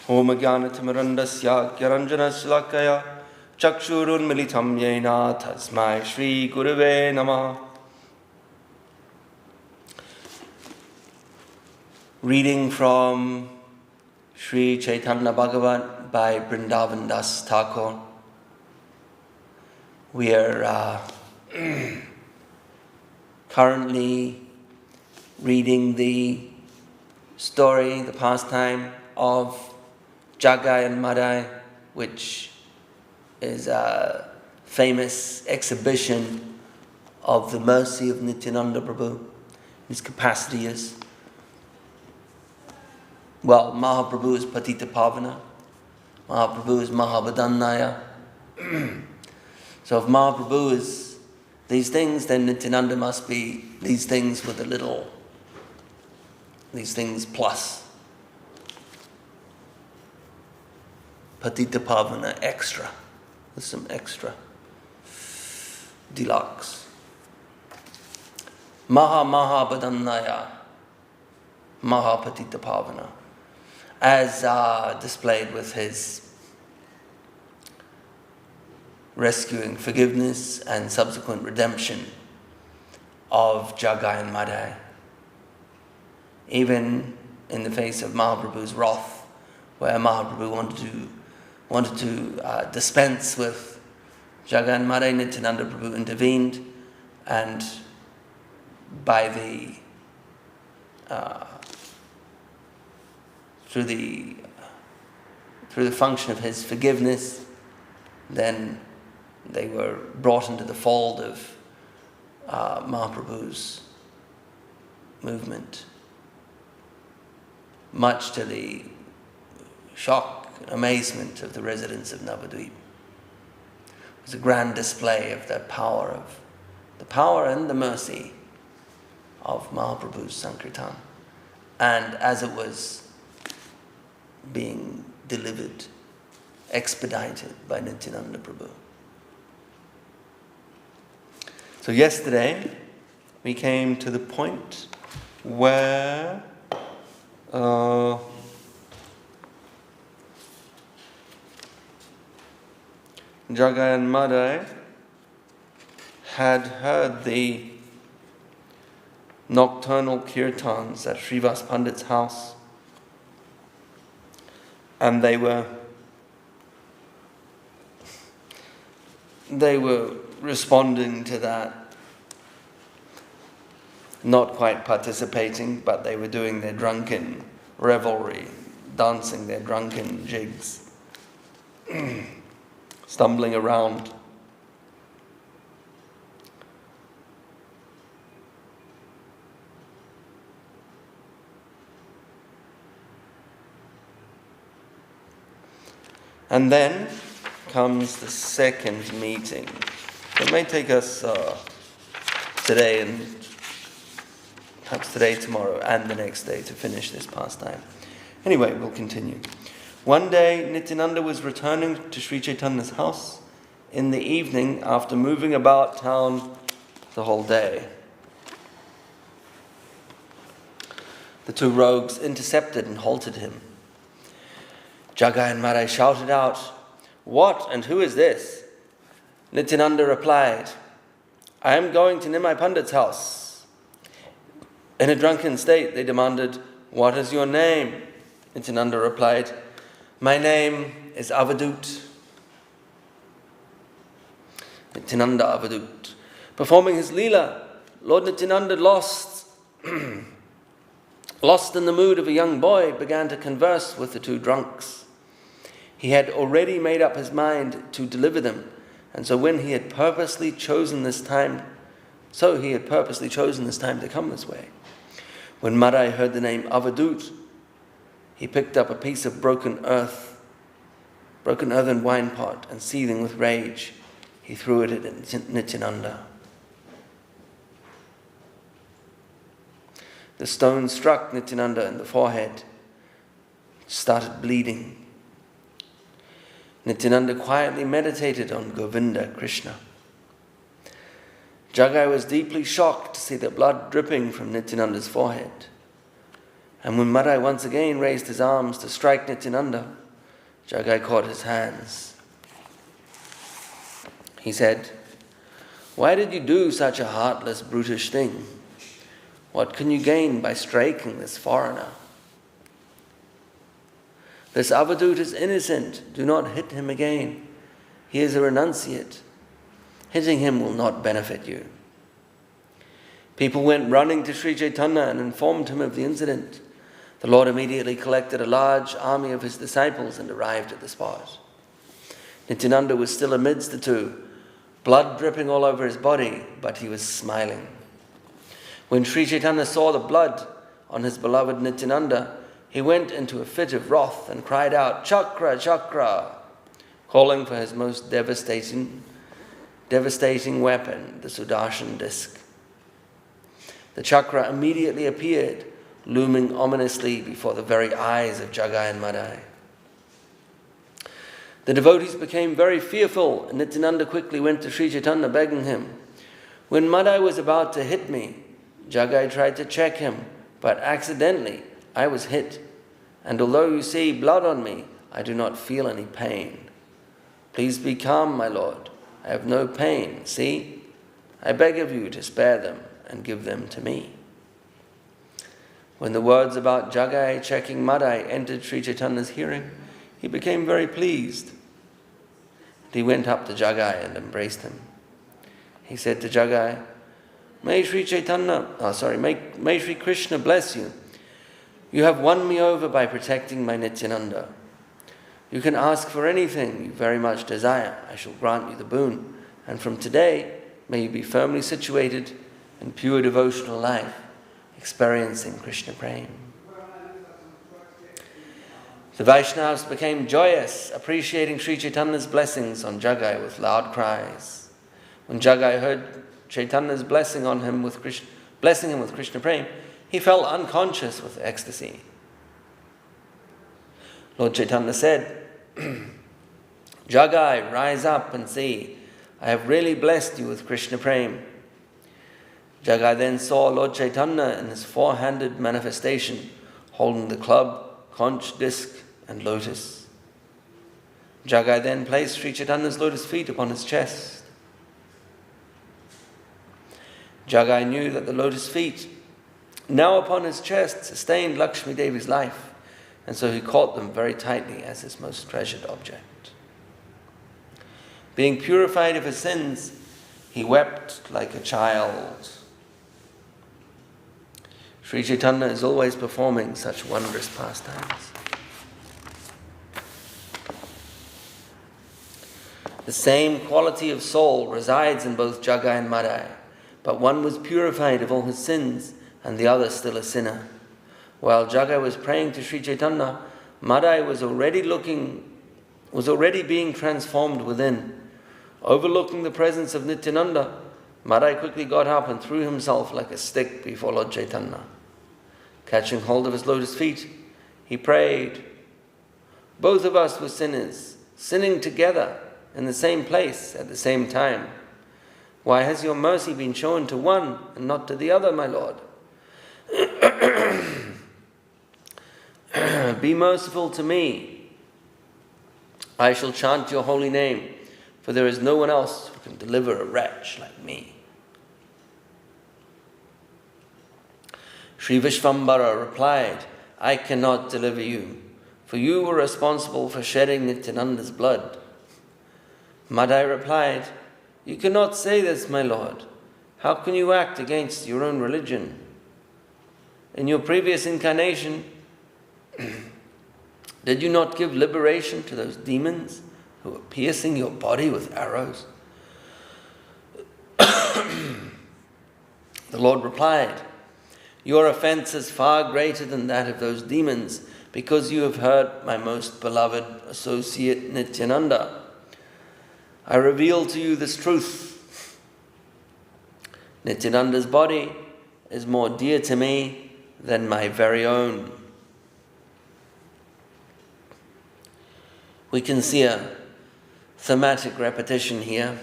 Om Jnanatimirandasya Gyaranjanashlakaya Chakshurunmilitam Yena Tasmai Shri Gurave Namah. Reading from Sri Chaitanya Bhagavata by Vrindavan Das Thakur. We are currently reading the story, the pastime of Jagai and Madhai, which is a famous exhibition of the mercy of Nityananda Prabhu. His capacity is, well, Mahaprabhu is Patita Pavana, Mahaprabhu is Mahabhadannaya. So if Mahaprabhu is these things, then Nityananda must be these things with a little, these things plus. Patita Pavana extra, with some extra. Deluxe. Mahabhadannaya, Patita Pavana, as displayed with his rescuing forgiveness and subsequent redemption of Jagai and Madhai. Even in the face of Mahaprabhu's wrath, where Mahaprabhu wanted to dispense with Jagai and Madhai, Nityananda Prabhu intervened, and by through the function of his forgiveness, then they were brought into the fold of Mahaprabhu's movement, much to the shock and amazement of the residents of Navadvip. It was a grand display of the power and the mercy of Mahaprabhu's Sankirtan. And as it was being delivered, expedited by Nityananda Prabhu. So yesterday, we came to the point where Jagai and Madhai had heard the nocturnal kirtans at Srivas Pandit's house, and they were responding to that, not quite participating, but they were doing their drunken revelry, dancing their drunken jigs, stumbling around. And then comes the second meeting. It may take us today and perhaps today, tomorrow, and the next day to finish this pastime. Anyway, we'll continue. One day, Nityananda was returning to Sri Chaitanya's house in the evening after moving about town the whole day. The two rogues intercepted and halted him. Jagai and Madhai shouted out, "What and who is this?" Nityananda replied, "I am going to Nimai Pandit's house." In a drunken state, they demanded, "What is your name?" Nityananda replied, "My name is Avadut." Nityananda Avadut. Performing his Leela, Lord Nityananda, lost in the mood of a young boy, began to converse with the two drunks. He had already made up his mind to deliver them, and so he had purposely chosen this time to come this way. When Madhai heard the name Avadut, he picked up a piece of broken earthen wine pot, and seething with rage, he threw it at Nityananda. The stone struck Nityananda in the forehead, started bleeding. Nityananda quietly meditated on Govinda, Krishna. Jagai was deeply shocked to see the blood dripping from Nityananda's forehead. And when Madhai once again raised his arms to strike Nityananda, Jagai caught his hands. He said, "Why did you do such a heartless, brutish thing? What can you gain by striking this foreigner? This avadut is innocent. Do not hit him again. He is a renunciate. Hitting him will not benefit you." People went running to Sri Chaitanya and informed him of the incident. The Lord immediately collected a large army of his disciples and arrived at the spot. Nityananda was still amidst the two, blood dripping all over his body, but he was smiling. When Sri Chaitanya saw the blood on his beloved Nityananda, he went into a fit of wrath and cried out, "Chakra, Chakra," calling for his most devastating weapon, the Sudarshan disc. The chakra immediately appeared, looming ominously before the very eyes of Jagai and Madhai. The devotees became very fearful, and Nityananda quickly went to Sri Chaitanya begging him, "When Madhai was about to hit me, Jagai tried to check him, but accidentally I was hit. And although you see blood on me, I do not feel any pain. Please be calm, my lord. I have no pain. See, I beg of you to spare them and give them to me." When the words about Jagai checking Madhai entered Sri Chaitanya's hearing, he became very pleased. He went up to Jagai and embraced him. He said to Jagai, May Sri Krishna bless you. You have won me over by protecting my Nityananda. You can ask for anything you very much desire. I shall grant you the boon. And from today, may you be firmly situated in pure devotional life, experiencing Krishna Prema. The Vaishnavas became joyous, appreciating Sri Chaitanya's blessings on Jagai with loud cries. When Jagai heard Chaitanya's blessing him with Krishna Prema, he fell unconscious with ecstasy. Lord Chaitanya said, "Jagai, rise up and see. I have really blessed you with Krishna Prema." Jagai then saw Lord Chaitanya in his four-handed manifestation, holding the club, conch, disc, and lotus. Jagai then placed Sri Chaitanya's lotus feet upon his chest. Jagai knew that the lotus feet, now upon his chest, sustained Lakshmi Devi's life, and so he caught them very tightly as his most treasured object. Being purified of his sins, he wept like a child. Sri Chaitanya is always performing such wondrous pastimes. The same quality of soul resides in both Jagai and Madhai, but one was purified of all his sins and the other still a sinner. While Jagai was praying to Sri Chaitanya, Madhai was already being transformed within. Overlooking the presence of Nityananda, Madhai quickly got up and threw himself like a stick before Lord Chaitanya. Catching hold of his lotus feet, he prayed, "Both of us were sinners, sinning together in the same place at the same time. Why has your mercy been shown to one and not to the other, my Lord? Be merciful to me. I shall chant your holy name, for there is no one else who can deliver a wretch like me." Sri Vishvambara replied, "I cannot deliver you, for you were responsible for shedding Nityananda's blood." Madhai replied, "You cannot say this, my lord. How can you act against your own religion? In your previous incarnation, did you not give liberation to those demons who were piercing your body with arrows?" The Lord replied, "Your offense is far greater than that of those demons, because you have hurt my most beloved associate Nityananda. I reveal to you this truth. Nityananda's body is more dear to me than my very own." We can see a thematic repetition here.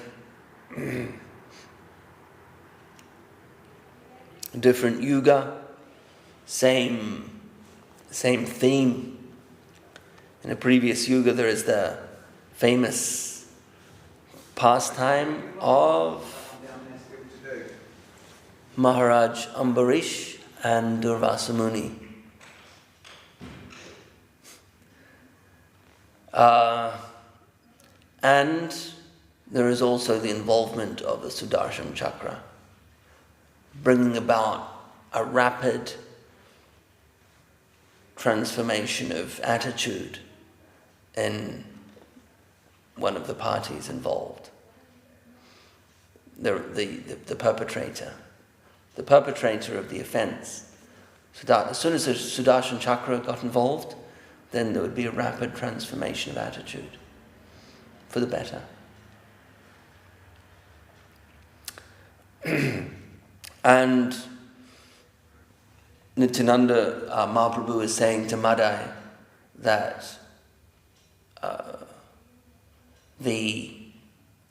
Different yuga, same same theme. In a previous yuga, there is the famous pastime of Maharaj Ambarish and Durvasa Muni. And there is also the involvement of the Sudarshan Chakra, bringing about a rapid transformation of attitude in one of the parties involved. The perpetrator. The perpetrator of the offense. As soon as the Sudarshan Chakra got involved, then there would be a rapid transformation of attitude for the better. And Nityananda Mahaprabhu is saying to Madhai that the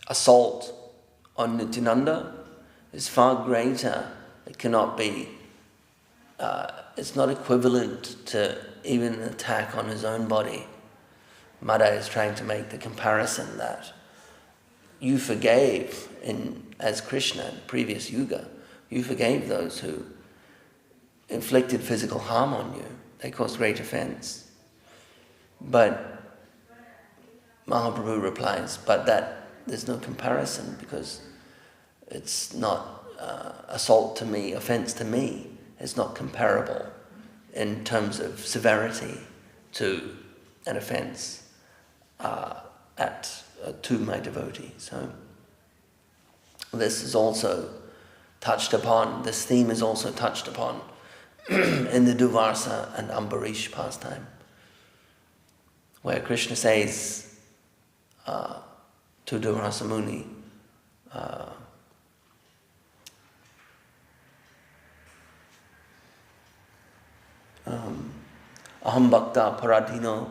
assault on Nityananda is far greater. It cannot be, it's not equivalent to even an attack on his own body. Madhai is trying to make the comparison that you forgave, as Krishna in previous yuga, you forgave those who inflicted physical harm on you. They caused great offense. But Mahaprabhu replies, but that there's no comparison, because it's not assault to me, offense to me. It's not comparable in terms of severity to an offense to my devotee. So this is also touched upon, this theme is also touched upon in the Durvasa and Ambarish pastime, where Krishna says to Durvasa Muni, Aham bhakta paradhino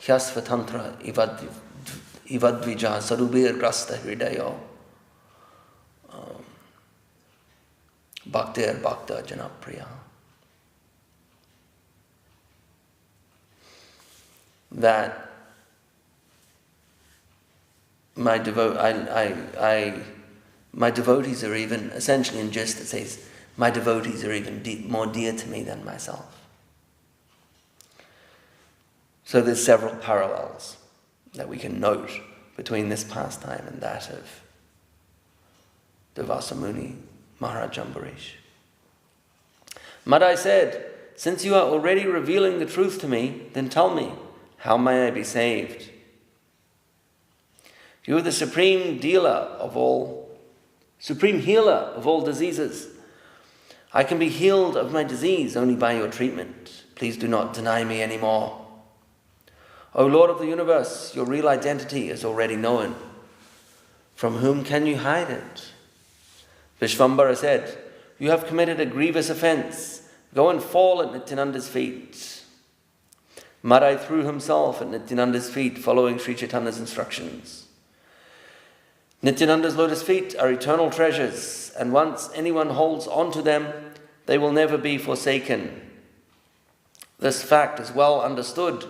hyasvatantra ivadvija sarubir grasta hridayo bhaktir bhakta janapriya. That my devotees are even, essentially in gist it says, my devotees are even more dear to me than myself. So there's several parallels that we can note between this pastime and that of Durvasa Muni, Maharaj Ambarish. Madhai said, since you are already revealing the truth to me, then tell me, how may I be saved? You are the supreme healer of all diseases. I can be healed of my disease only by your treatment. Please do not deny me anymore. O Lord of the universe, your real identity is already known. From whom can you hide it? Vishvambara said, you have committed a grievous offense. Go and fall at Nityananda's feet. Madhai threw himself at Nityananda's feet, following Sri Chaitanya's instructions. Nityananda's lotus feet are eternal treasures, and once anyone holds on to them, they will never be forsaken. This fact is well understood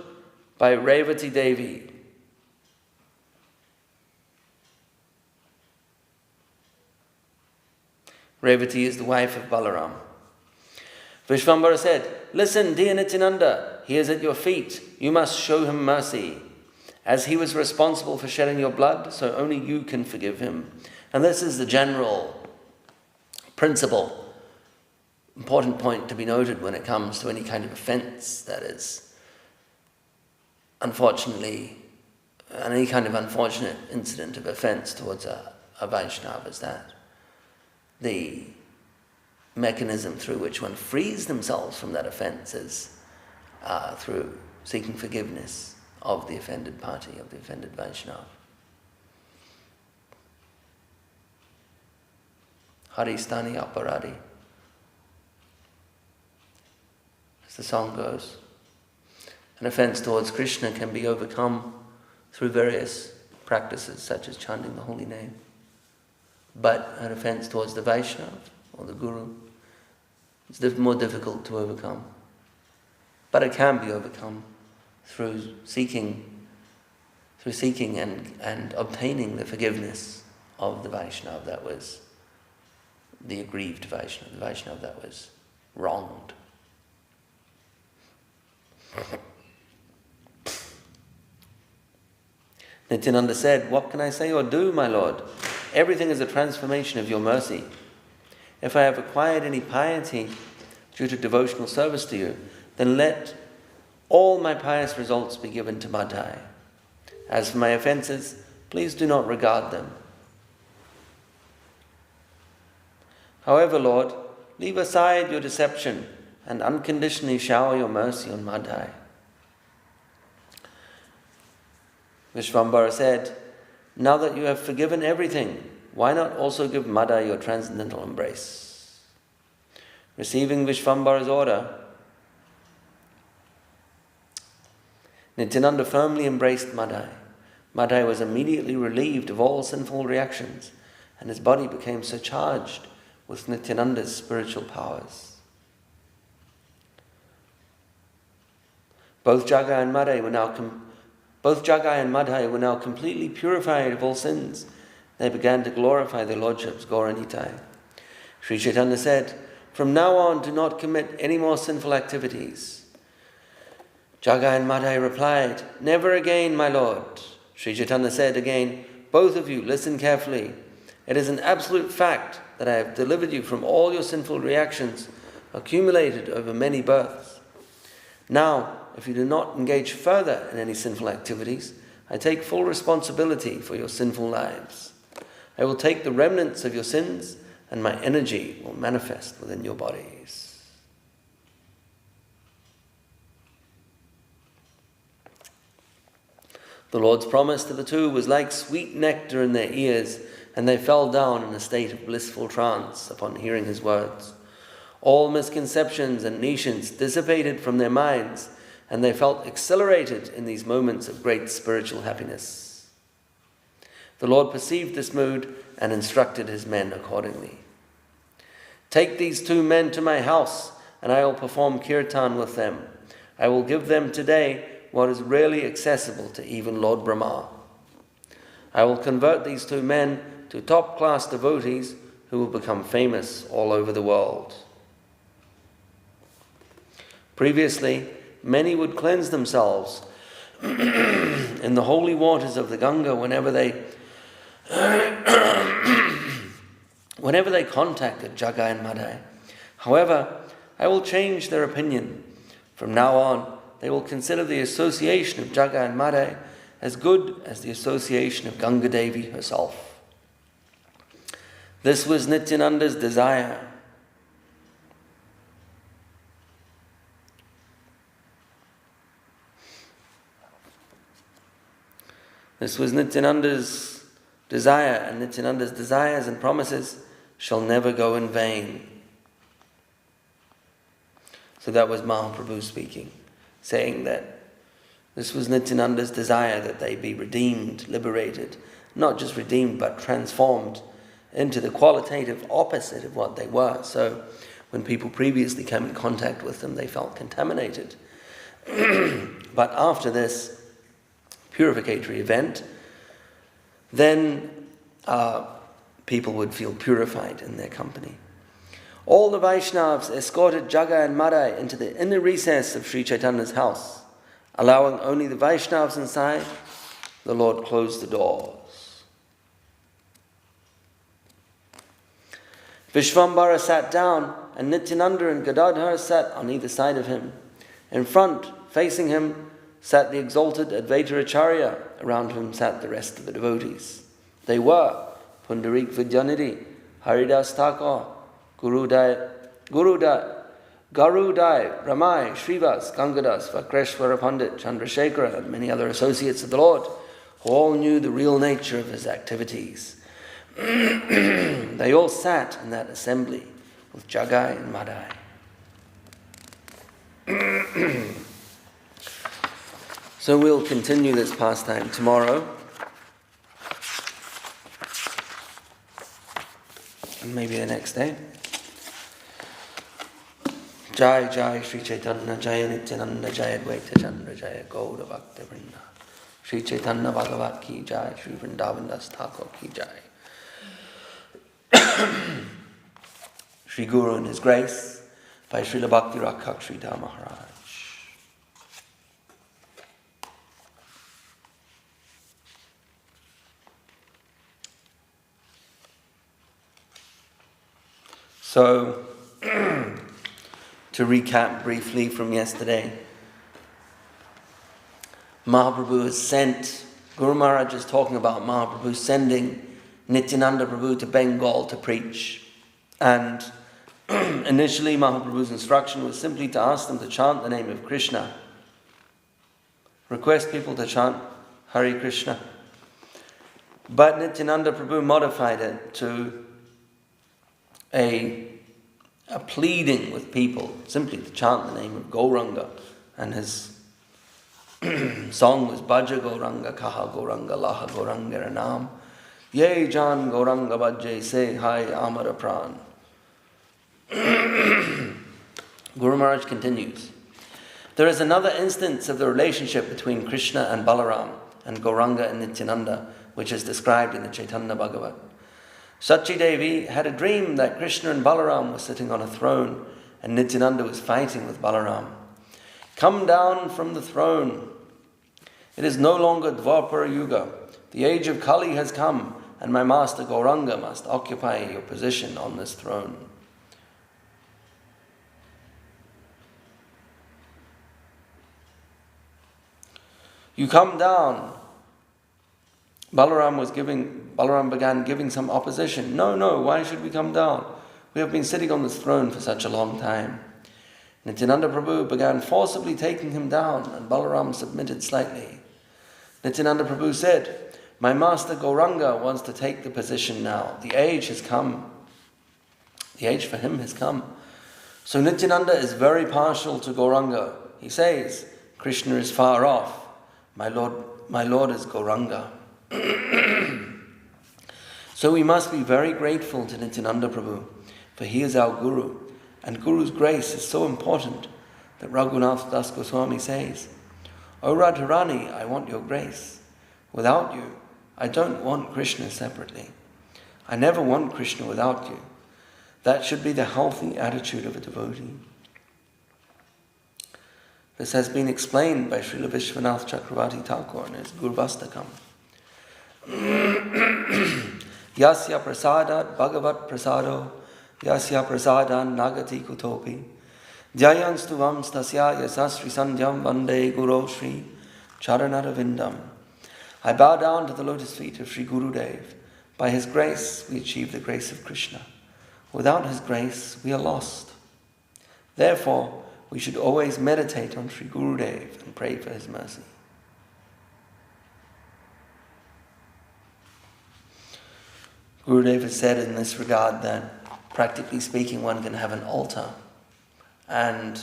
by Revati Devi. Revati is the wife of Balaram. Vishvambara said, listen, dear Nityananda, he is at your feet. You must show him mercy. As he was responsible for shedding your blood, so only you can forgive him. And this is the general principle, important point to be noted when it comes to any kind of offense that is, unfortunately, any kind of unfortunate incident of offense towards a Vaishnava, is that the mechanism through which one frees themselves from that offense is through seeking forgiveness of the offended party, of the offended Vaishnava. Haristani aparadi. As the song goes, an offense towards Krishna can be overcome through various practices such as chanting the holy name. But an offense towards the Vaishnava or the Guru is more difficult to overcome. but it can be overcome through seeking and obtaining the forgiveness of the Vaishnava that was the aggrieved Vaishnava, the Vaishnava that was wronged. Nityananda said, "What can I say or do, my Lord? Everything is a transformation of your mercy. If I have acquired any piety due to devotional service to you, then let all my pious results be given to Madhai. As for my offences, please do not regard them. However, Lord, leave aside your deception and unconditionally shower your mercy on Madhai." Vishvambara said, "Now that you have forgiven everything, why not also give Madhai your transcendental embrace?" Receiving Vishvambara's order, Nityananda firmly embraced Madhai. Madhai was immediately relieved of all sinful reactions, and his body became surcharged with Nityananda's spiritual powers. Both Jagai and Madhai were now completely purified of all sins. They began to glorify their lordships, Gaura Nitai. Sri Chaitanya said, "From now on, do not commit any more sinful activities." Jagai and Madhai replied, "Never again, my lord." Sri Chaitanya said again, "Both of you, listen carefully. It is an absolute fact that I have delivered you from all your sinful reactions accumulated over many births. Now, if you do not engage further in any sinful activities, I take full responsibility for your sinful lives. I will take the remnants of your sins, and my energy will manifest within your bodies." The Lord's promise to the two was like sweet nectar in their ears, and they fell down in a state of blissful trance upon hearing his words. All misconceptions and niches dissipated from their minds, and they felt exhilarated in these moments of great spiritual happiness. The Lord perceived this mood and instructed his men accordingly. "Take these two men to my house, and I will perform kirtan with them. I will give them today what is rarely accessible to even Lord Brahma. I will convert these two men to top-class devotees who will become famous all over the world." Previously, many would cleanse themselves in the holy waters of the Ganga whenever they contacted Jagai and Madhai. However, I will change their opinion. From now on, they will consider the association of Jagai and Madhai as good as the association of Ganga Devi herself. This was Nityananda's desire. This was Nityananda's desire, and Nityananda's desires and promises shall never go in vain. So that was Mahaprabhu speaking, saying that this was Nityananda's desire, that they be redeemed, liberated, not just redeemed but transformed into the qualitative opposite of what they were. So when people previously came in contact with them, they felt contaminated. But after this purificatory event, then people would feel purified in their company. All the Vaishnavas escorted Jagai and Madhai into the inner recess of Sri Chaitanya's house. Allowing only the Vaishnavas inside, the Lord closed the doors. Vishvambara sat down, and Nityananda and Gadadhara sat on either side of him. In front, facing him, sat the exalted Advaita Acharya, around whom sat the rest of the devotees. They were Pundarik Vidyanidhi, Haridas Thakur, Garudai, Ramai, Srivas, Gangadas, Vakreshwara Pandit, Chandrasekhara, and many other associates of the Lord, who all knew the real nature of his activities. They all sat in that assembly with Jagai and Madhai. So we'll continue this pastime tomorrow, and maybe the next day. Jai Jai Sri Chaitanya Jaya Nityananda Jaya Advaita Chandra Jaya Gaura Bhakti Vrinda. Sri Chaitanya Bhagavat Ki Jai, Sri Vrindavan Das Thakur Ki Jai. Sri Guru and His Grace by Srila Bhakti Rakhak Sri Dham Maharaj. So, to recap briefly from yesterday, Mahaprabhu has sent, Guru Maharaj is talking about Mahaprabhu sending Nityananda Prabhu to Bengal to preach. And initially Mahaprabhu's instruction was simply to ask them to chant the name of Krishna. Request people to chant Hare Krishna. But Nityananda Prabhu modified it to a pleading with people, simply to chant the name of Gauranga. And his song was Bhaja Gauranga, Kaha Gauranga, Laha Gauranga Ranam. Ye Jan Gauranga Bhajje, say Hai Amara Pran. Guru Maharaj continues. There is another instance of the relationship between Krishna and Balaram and Gauranga and Nityananda, which is described in the Chaitanya Bhagavata. Sachi Devi had a dream that Krishna and Balaram were sitting on a throne and Nityananda was fighting with Balaram. Come down from the throne. It is no longer Dvapara Yuga. The age of Kali has come and my master Gauranga must occupy your position on this throne. You come down. Balaram began giving some opposition. No, why should we come down? We have been sitting on this throne for such a long time. Nityananda Prabhu began forcibly taking him down and Balaram submitted slightly. Nityananda Prabhu said, my master Gauranga wants to take the position now. The age has come. The age for him has come. So Nityananda is very partial to Gauranga. He says, Krishna is far off. My Lord is Gauranga. So we must be very grateful to Nityananda Prabhu, for he is our Guru, and Guru's grace is so important that Raghunath Das Goswami says, O Radharani, I want your grace. Without you, I don't want Krishna separately. I never want Krishna without you. That should be the healthy attitude of a devotee. This has been explained by Srila Vishwanath Chakravarti Thakur in his Gurvastakam. Yasya prasadat bhagavat prasado, yasya prasadan nagati kutopi, dhyayanstuvam stasya yasasri sandhyam vande guru shri charanarvindam. I bow down to the lotus feet of Sri Gurudev. By his grace, we achieve the grace of Krishna. Without his grace, we are lost. Therefore, we should always meditate on Sri Gurudev and pray for his mercy. Gurudev has said in this regard that, practically speaking, one can have an altar, and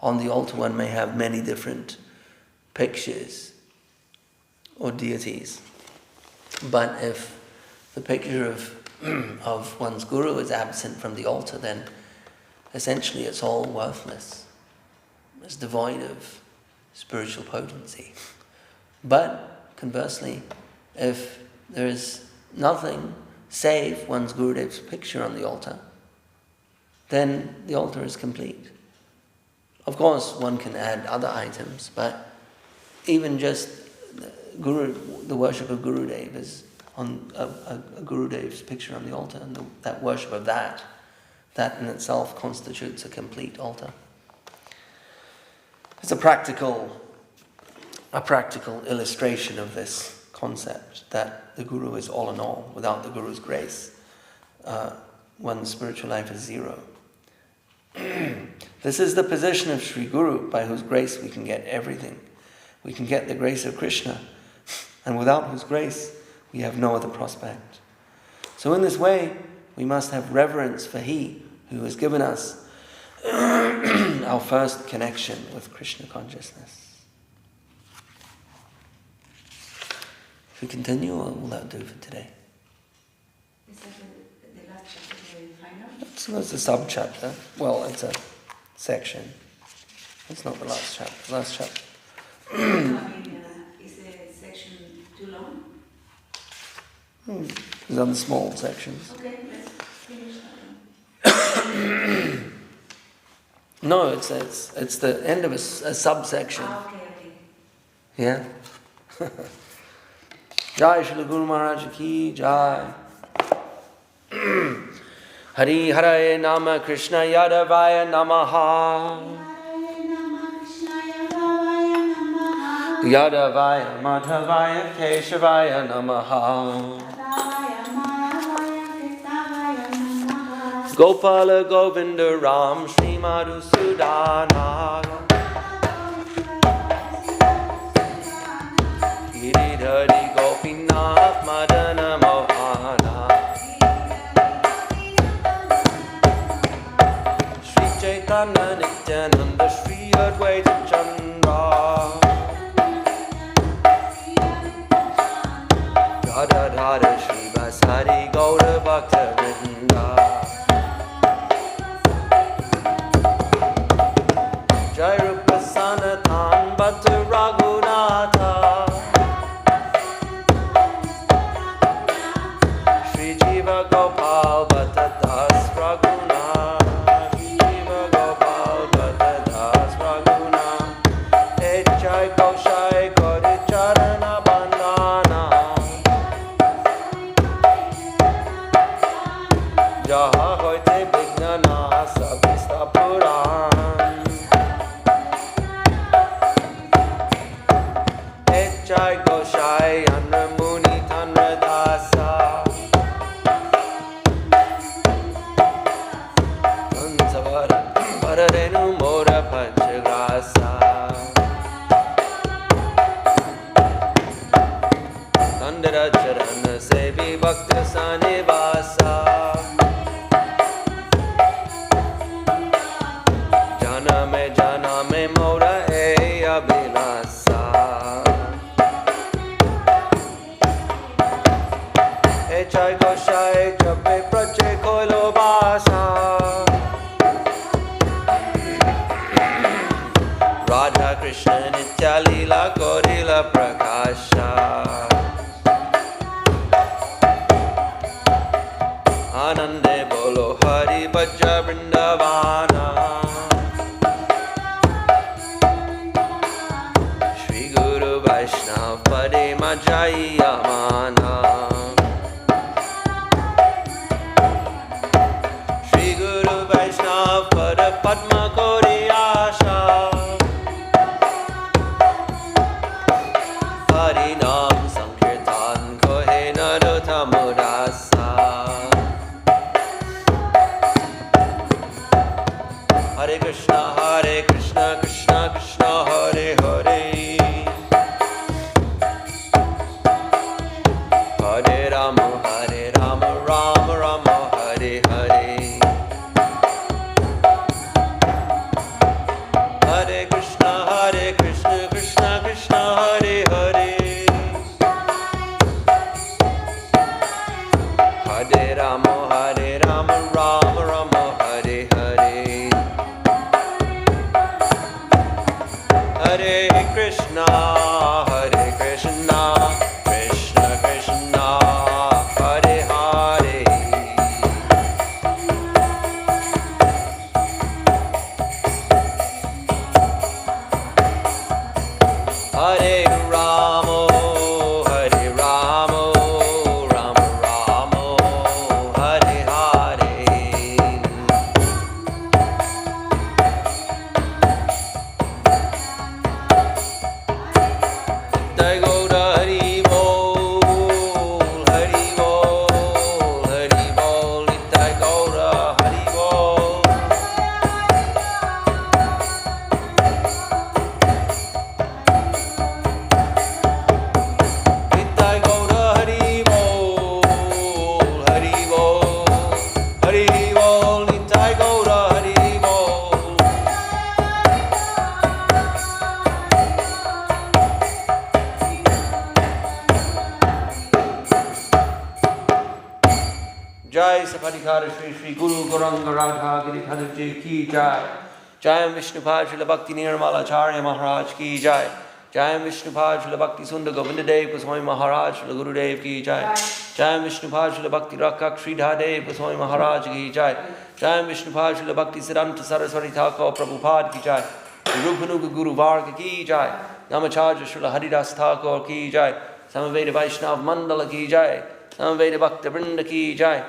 on the altar one may have many different pictures or deities. But if the picture of one's Guru is absent from the altar, then essentially it's all worthless. It's devoid of spiritual potency. But conversely, if there is nothing save one's Gurudev's picture on the altar, then the altar is complete. Of course, one can add other items, but even just the worship of Gurudev is on a Gurudev's picture on the altar, and that worship of that in itself constitutes a complete altar. It's a practical illustration of this concept that the Guru is all in all. Without the Guru's grace, one's spiritual life is zero. This is the position of Sri Guru, by whose grace we can get everything. We can get the grace of Krishna, and without whose grace, we have no other prospect. So in this way, we must have reverence for He who has given us our first connection with Krishna consciousness. Should we continue, or will that do for today? Is that the last chapter, the final? So that's a sub-chapter. Well, it's a section. That's not the last chapter. Last chapter. Is the section too long? It's on the small sections. Okay, let's finish that. No, it's the end of a subsection. Okay. Yeah. Jai Shri Guru Maharaj Ki Jai. Hari Hare Nama Krishna Yadavaya Namaha. Yadavaya Madhavaya Keshavaya Namaha. Gopala Govinda Ram Shri Madhusudana. Giridhari Gopinath Madana Mohana. Shri Chaitanya Nityananda Shri Advaita Chandra. Gadadhara Shri Vasari Gaura Bhakta Vrinda. Jai Rupa Sanatan Bhatta Raghunatha. Shri Jiva Gopal Bhatta Das Raghuna. Shri Jiva Gopal Bhatta Das Raghuna. Echai Koshai Kori Charana Bandhana. Jaha Hoite Vignana Sabhista Puran. Echai Koshai Andra Muni Tanra Dasa. Ansavara Paradenu Mora Panchagrasa. Kandara Charana Sevi Bhakta Sanivasa. Jana me Mora E Abhinasa. Echai Koshai Chape Prache Koilo Basa. Radha Krishna Nitya Leela Gorila Prakasha. Anande Bolo Hari Bhaja Vrindavana. Shri Guru Vaishnav Pade Majai Amana. Shri Guru Vaishnav Pada Padma Kori Asha. Hari Nam Sankirtan Kohe Narotamudasa. Hare Krishna Krishna Krishna Hare Hare. Hare Rama Rama Rama Hare Hare. Hare Krishna Krishna Krishna Hare Hare. Hare Rama Rama Rama Hare Hare. Hare Krishna Krishna Krishna Hare Hare. Hare Rama Rama Rama Hare Hare. Jai Gaura Hari Bol, Hari Bol, Hari Bol, Nitai Gaura Hari Bol. Nitai Gaura Hari Bol, Hari Bol, Hari Bol, Nitai Gaura Hari Bol. Jai Sapadikara Shri Shri Guru Gauranga Radha Giridhara Ji Ki Jai. Jai Vishnupad Srila Bhakti Nirmala Acharya Maharaj ki jai. Jai Vishnupad Srila Bhakti Sundar Govinda Dev Goswami Maharaj Srila Guru Dev ki jai. Jai Vishnupad Srila Bhakti Rakak Sridhar Dev Goswami Maharaj ki jai. Jai Vishnupad Srila Bhakti Siddhanta Saraswati Thakur Prabhupada ki jai. Rupanuga Guru Varga ki jai. Namacharya Srila Haridas Thakur ki jai. Samaveda Vaishnav Mandala ki jai. Samaveda Bhakta Vrinda ki jai.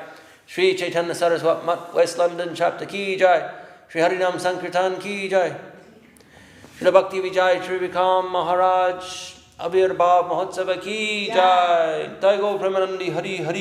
Sri Chaitanya Saraswat Mat West London Chapter ki jai. Sri Harinam Sankirtan ki jai. Srila Bhakti Vijay Sri Vikram Maharaj Abhirbhav Mahotsava ki jai. Jai Go Premanandi Hari Hari.